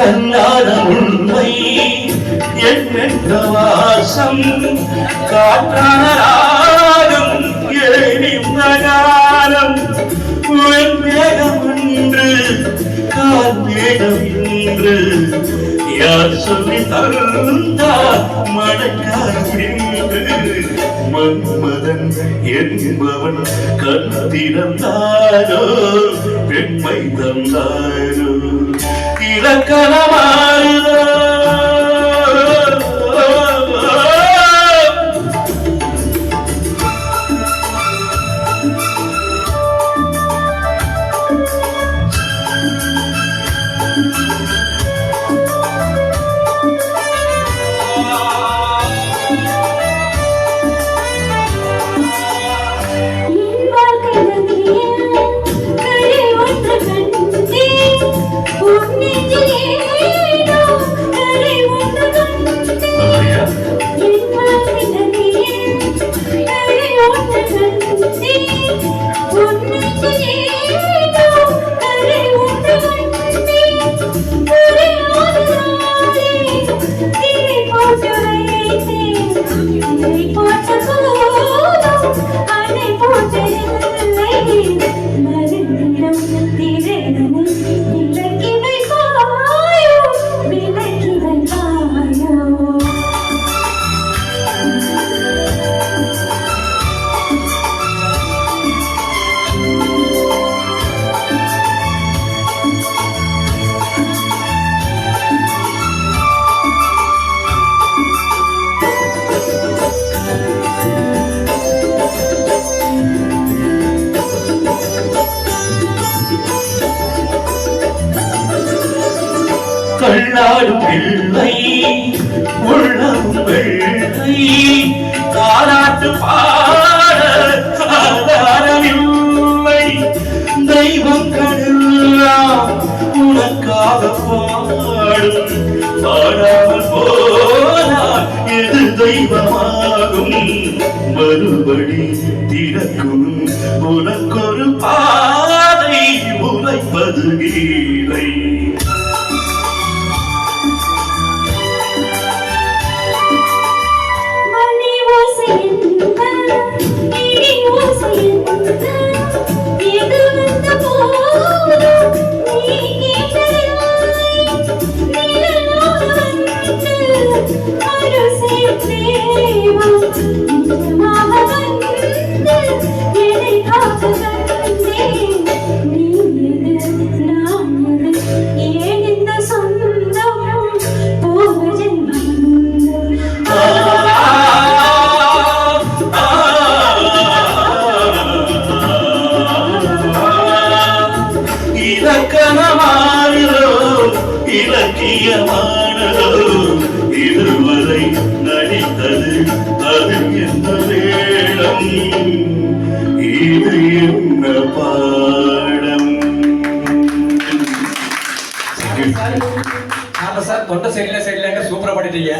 கல்லாத உண்மை எண்ணென்ற வாசம் காற்றானாலும் ஏனிந்த காலம் வெண்மேகம் என்று கார்மேகம் என்று யார் சொல்லி தந்தார் மழைக்காலம் என்று மன்மதன் என்பவன் கத்திரந்தாரோ பெண்மை தந்தாரோ இலக்கணமாறுதோ கள்ளாடும் பிள்ளை உள்ளம் வெள்ளை தாராட்டு பாட ஆதாரமில்லை தெய்வங்களெல்லாம் உனக்காக பாடும் பாடாமல் போனால் எது தெய்வமாகும் மறுபடி திறக்கும் உனக்கொரு பாதை உழைப்பது கீதை இலக்கியமானதோ இதுவரை நடித்தது அது என்ன வேடம் இது என்ன பாடம் சார் தொண்டை சைட்ல சூப்பரா பண்ணிட்டீங்க.